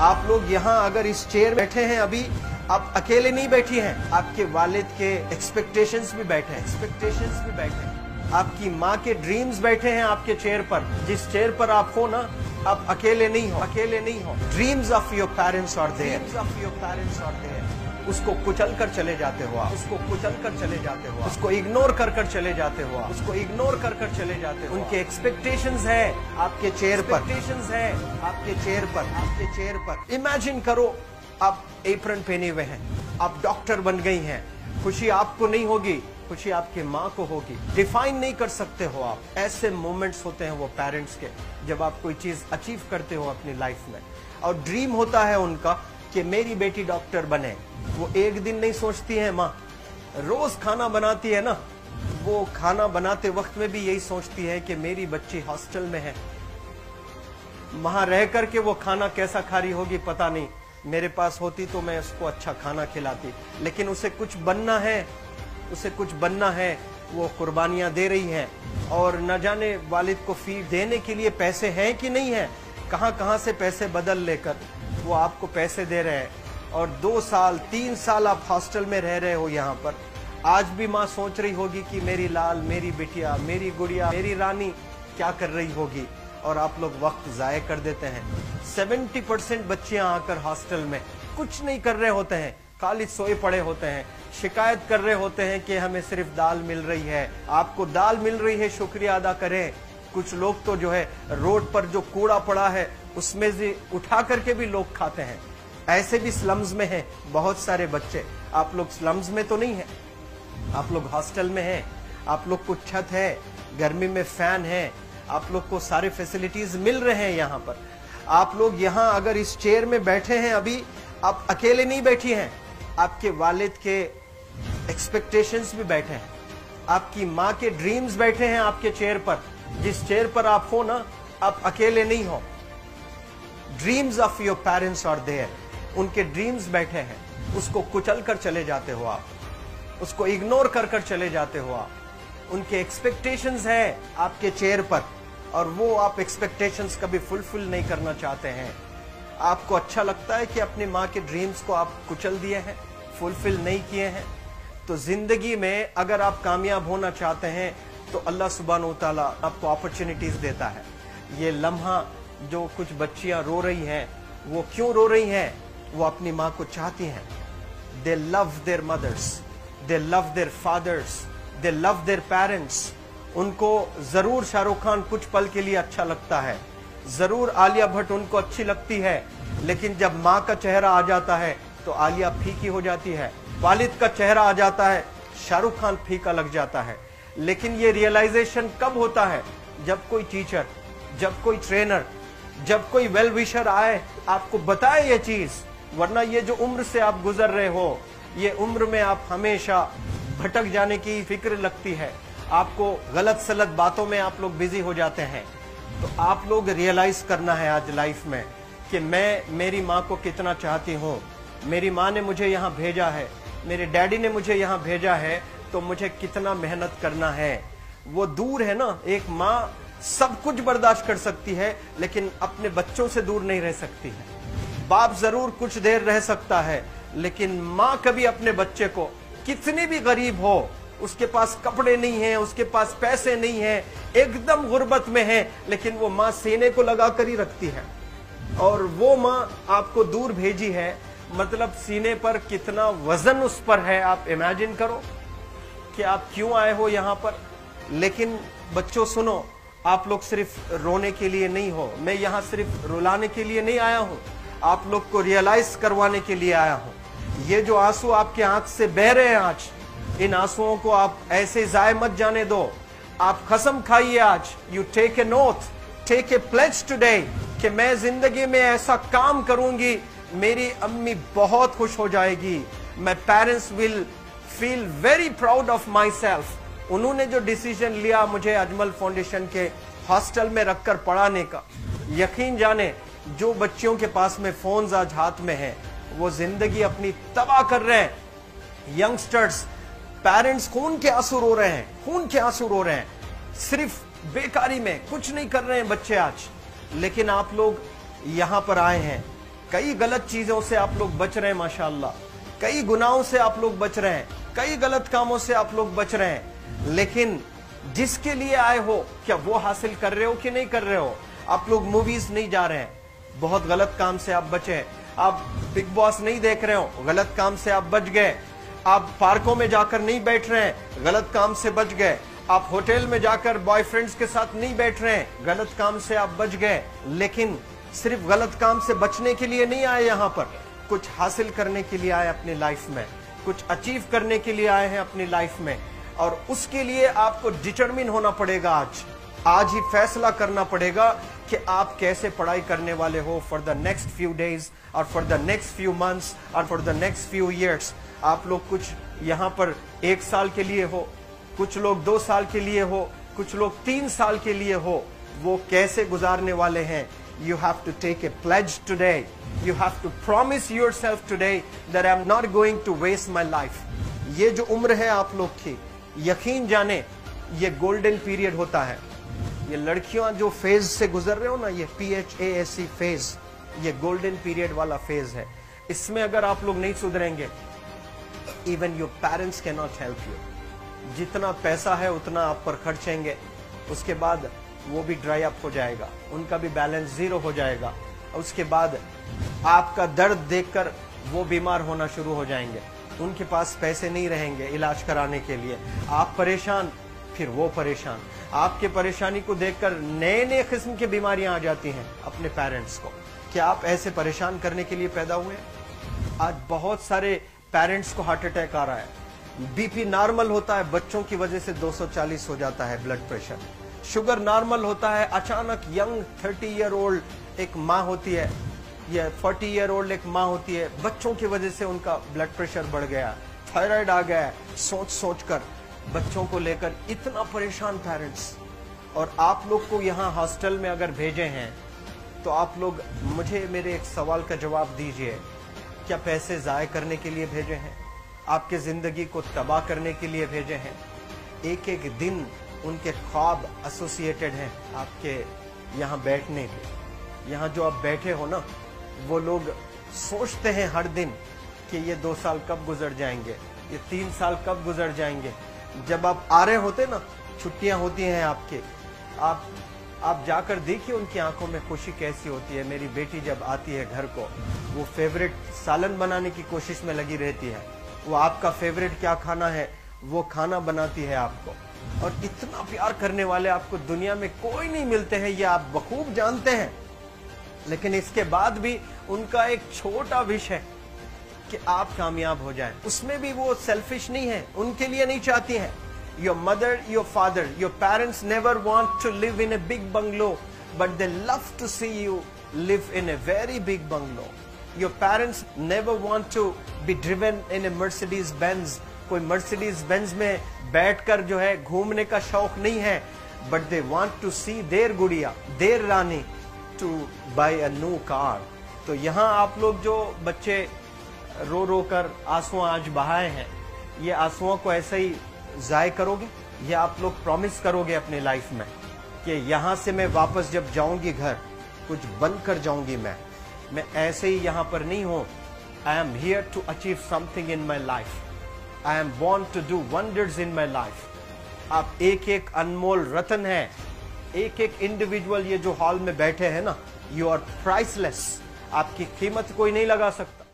आप लोग यहाँ अगर इस चेयर बैठे हैं अभी, आप अकेले नहीं बैठी हैं, आपके वालिद के एक्सपेक्टेशंस भी बैठे हैं, आपकी माँ के ड्रीम्स बैठे हैं आपके चेयर पर। जिस चेयर पर आप हो ना, आप अकेले नहीं हो। Dreams of your parents are there. उसको कुचल कर चले जाते हो आप, उसको इग्नोर कर चले जाते हो उनके एक्सपेक्टेशंस है आपके चेयर पर। इमेजिन करो, आप एप्रन पहने हुए हैं, आप डॉक्टर बन गई हैं। खुशी आपको नहीं होगी, खुशी आपके माँ को होगी। डिफाइन नहीं कर सकते हो आप। ऐसे मोमेंट्स होते हैं वो पेरेंट्स के, जब आप कोई चीज अचीव करते हो अपनी लाइफ में, और ड्रीम होता है उनका कि मेरी बेटी डॉक्टर बने। वो एक दिन नहीं सोचती है माँ, रोज खाना बनाती है ना, वो खाना बनाते वक्त में भी यही सोचती है कि मेरी बच्ची हॉस्टल में है, वहां रह करके वो खाना कैसा खा रही होगी पता नहीं। मेरे पास होती तो मैं उसको अच्छा खाना खिलाती, लेकिन उसे कुछ बनना है, वो कुर्बानियां दे रही है। और न जाने वालिद को फी देने के लिए पैसे हैं कि नहीं है, कहां से पैसे बदल लेकर वो आपको पैसे दे रहे हैं। और 2 साल 3 साल आप हॉस्टल में रह रहे हो यहाँ पर। आज भी माँ सोच रही होगी कि मेरी लाल, मेरी बिटिया, मेरी गुड़िया, मेरी रानी क्या कर रही होगी, और आप लोग वक्त जाया कर देते हैं। 70% बच्चियां आकर हॉस्टल में कुछ नहीं कर रहे होते हैं, खाली सोए पड़े होते हैं, शिकायत कर रहे होते हैं कि हमें सिर्फ दाल मिल रही है। आपको दाल मिल रही है, शुक्रिया अदा करें। कुछ लोग तो जो है रोड पर जो कूड़ा पड़ा है उसमें से उठा करके भी लोग खाते हैं। ऐसे भी स्लम्स में हैं बहुत सारे बच्चे। आप लोग स्लम्स में तो नहीं है, आप लोग हॉस्टल में हैं, आप लोग को छत है, गर्मी में फैन है, आप लोग को सारे फैसिलिटीज मिल रहे हैं यहाँ पर। आप लोग यहाँ अगर इस चेयर में बैठे हैं अभी, आप अकेले नहीं बैठी हैं, आपके वालिद के एक्सपेक्टेशंस भी बैठे हैं, आपकी माँ के ड्रीम्स बैठे हैं आपके चेयर पर। जिस चेयर पर आप हो ना, आप अकेले नहीं हो। Dreams of your parents are there. उनके ड्रीम्स बैठे हैं, उसको कुचल कर चले जाते हो आप, उसको इग्नोर कर चले जाते हो आप। उनके एक्सपेक्टेशंस है आपके चेयर पर, और वो आप एक्सपेक्टेशंस कभी फुलफिल नहीं करना चाहते हैं। आपको अच्छा लगता है कि अपनी माँ के ड्रीम्स को आप कुचल दिए हैं, फुलफिल नहीं किए हैं। तो जिंदगी में अगर आप कामयाब होना चाहते हैं तो अल्लाह सुब्हानहू तआला आपको अपॉर्चुनिटीज देता है। ये लम्हा जो कुछ बच्चियां रो रही हैं, वो क्यों रो रही हैं? वो अपनी माँ को चाहती हैं। They love their mothers, they love their fathers, they love their parents. उनको जरूर शाहरुख खान कुछ पल के लिए अच्छा लगता है, जरूर आलिया भट्ट उनको अच्छी लगती है, लेकिन जब माँ का चेहरा आ जाता है तो आलिया फीकी हो जाती है। वालिद का चेहरा आ जाता है, शाहरुख खान फीका लग जाता है। लेकिन ये रियलाइजेशन कब होता है? जब कोई टीचर, जब कोई ट्रेनर, जब कोई वेल विशर आए, आपको बताए ये चीज। वरना ये जो उम्र से आप गुजर रहे हो, ये उम्र में आप हमेशा भटक जाने की फिक्र लगती है, आपको गलत सलत बातों में आप लोग बिजी हो जाते हैं। तो आप लोग रियलाइज करना है आज लाइफ में कि मैं मेरी माँ को कितना चाहती हूँ। मेरी माँ ने मुझे यहाँ भेजा है, मेरे डैडी ने मुझे यहाँ भेजा है, तो मुझे कितना मेहनत करना है। वो दूर है ना, एक माँ सब कुछ बर्दाश्त कर सकती है, लेकिन अपने बच्चों से दूर नहीं रह सकती है। बाप जरूर कुछ देर रह सकता है, लेकिन माँ कभी अपने बच्चे को, कितनी भी गरीब हो, उसके पास कपड़े नहीं हैं, उसके पास पैसे नहीं हैं, एकदम गुर्बत में है, लेकिन वो माँ सीने को लगा कर ही रखती है। और वो माँ आपको दूर भेजी है, मतलब सीने पर कितना वजन उस पर है। आप इमेजिन करो कि आप क्यों आए हो यहाँ पर। लेकिन बच्चों सुनो, आप लोग सिर्फ रोने के लिए नहीं हो, मैं यहाँ सिर्फ रुलाने के लिए नहीं आया हूँ, आप लोग को रियलाइज करवाने के लिए आया हूँ। ये जो आंसू आपके आंख से बह रहे हैं आज, इन आंसुओं को आप ऐसे जाए मत जाने दो। आप कसम खाइए आज, you take a note, take a pledge today, कि मैं जिंदगी में ऐसा काम करूंगी, मेरी अम्मी बहुत खुश हो जाएगी। My parents will feel very proud of my self. उन्होंने जो डिसीजन लिया मुझे अजमल फाउंडेशन के हॉस्टल में रखकर पढ़ाने का, यकीन जाने जो बच्चियों के पास में फोन्स आज हाथ में हैं, वो जिंदगी अपनी तबाह कर रहे हैं। यंगस्टर्स, पेरेंट्स खून के आंसू रो रहे हैं, खून के आंसू रो रहे हैं, सिर्फ बेकारी में कुछ नहीं कर रहे हैं बच्चे आज। लेकिन आप लोग यहाँ पर आए हैं, कई गलत चीजों से आप लोग बच रहे हैं माशाअल्लाह, कई गुनाहों से आप लोग बच रहे हैं, कई गलत कामों से आप लोग बच रहे हैं, लेकिन जिसके लिए आए हो क्या वो हासिल कर रहे हो कि नहीं कर रहे हो? आप लोग मूवीज नहीं जा रहे हैं, बहुत गलत काम से आप बचे हैं। आप बिग बॉस नहीं देख रहे हो, गलत काम से आप बच गए। आप पार्कों में जाकर नहीं बैठ रहे हैं, गलत काम से बच गए। आप होटल में जाकर बॉयफ्रेंड्स के साथ नहीं बैठ रहे हैं, गलत काम से आप बच गए। लेकिन सिर्फ गलत काम से बचने के लिए नहीं आए, यहाँ पर कुछ हासिल करने के लिए आए अपनी लाइफ में, कुछ अचीव करने के लिए आए हैं अपनी लाइफ में। और उसके लिए आपको डिटरमिन होना पड़ेगा। आज ही फैसला करना पड़ेगा कि आप कैसे पढ़ाई करने वाले हो for the next few days और for the next few months और for the next few years. आप लोग कुछ यहाँ पर 1 साल के लिए हो, कुछ लोग 2 साल के लिए हो, कुछ लोग 3 साल के लिए हो, वो कैसे गुजारने वाले हैं? You have to take a pledge today. You have to promise yourself today that I'm not going to waste my life. ये जो उम्र है आप लोग की, यकीन जाने ये गोल्डन पीरियड होता है। ये लड़कियां जो फेज से गुजर रहे हो ना, ये PHASE फेज, ये गोल्डन पीरियड वाला फेज है। इसमें अगर आप लोग नहीं सुधरेंगे, even your parents can not help you. जितना पैसा है उतना आप पर खर्चेंगे, उसके बाद वो भी ड्राई अप हो जाएगा, उनका भी बैलेंस जीरो हो जाएगा। उसके बाद आपका दर्द देखकर वो बीमार होना शुरू हो जाएंगे, उनके पास पैसे नहीं रहेंगे इलाज कराने के लिए। आप परेशान, फिर वो परेशान। आपके परेशानी को देखकर नए नए किस्म की बीमारियां आ जाती हैं अपने पेरेंट्स को। क्या आप ऐसे परेशान करने के लिए पैदा हुए? आज बहुत सारे पेरेंट्स को हार्ट अटैक आ रहा है। बीपी नॉर्मल होता है, बच्चों की वजह से 240 हो जाता है ब्लड प्रेशर। शुगर नॉर्मल होता है, अचानक यंग 30 ईयर ओल्ड एक माँ होती है या 40 ईयर ओल्ड एक माँ होती है, बच्चों की वजह से उनका ब्लड प्रेशर बढ़ गया, थायराइड आ गया। सोच सोच कर बच्चों को लेकर इतना परेशान पेरेंट्स। और आप लोग को यहाँ हॉस्टल में अगर भेजे हैं तो आप लोग मुझे मेरे एक सवाल का जवाब दीजिए, क्या पैसे जाय करने के लिए भेजे हैं? आपके जिंदगी को तबाह करने के लिए भेजे हैं? एक एक दिन उनके ख्वाब एसोसिएटेड हैं आपके यहाँ बैठने के। यहाँ जो आप बैठे हो ना, वो लोग सोचते हैं हर दिन कि ये 2 साल कब गुजर जाएंगे, ये 3 साल कब गुजर जाएंगे। जब आप आ रहे होते ना, छुट्टियां होती हैं आपके, आप जाकर देखिए उनकी आंखों में खुशी कैसी होती है। मेरी बेटी जब आती है घर को, वो फेवरेट सालन बनाने की कोशिश में लगी रहती है। वो आपका फेवरेट क्या खाना है वो खाना बनाती है आपको। और इतना प्यार करने वाले आपको दुनिया में कोई नहीं मिलते हैं, ये आप बखूब जानते हैं। लेकिन इसके बाद भी उनका एक छोटा विश है कि आप कामयाब हो जाएं। उसमें भी वो सेल्फिश नहीं है, उनके लिए नहीं चाहती हैं। Your mother, your father, your parents never want to live in a big bungalow, but they love to see you live in a very big bungalow. Your parents never want to be driven in a Mercedes Benz. कोई Mercedes Benz में बैठकर जो है घूमने का शौक नहीं है, but they want to see their गुड़िया, their Rani to buy a new car. तो यहाँ आप लोग जो बच्चे रो रो कर आंसू आज बहाए हैं, ये आंसुओं को ऐसे ही जाय करोगे? ये आप लोग प्रॉमिस करोगे अपने लाइफ में कि यहाँ से मैं वापस जब जाऊंगी घर, कुछ बन कर जाऊंगी। मैं ऐसे ही यहाँ पर नहीं हूँ। I am here to achieve something in my life. I am born to do wonders in my life. आप एक एक अनमोल रत्न है, एक एक इंडिविजुअल ये जो हॉल में बैठे हैं ना, यू आर प्राइसलेस। आपकी कीमत कोई नहीं लगा सकता।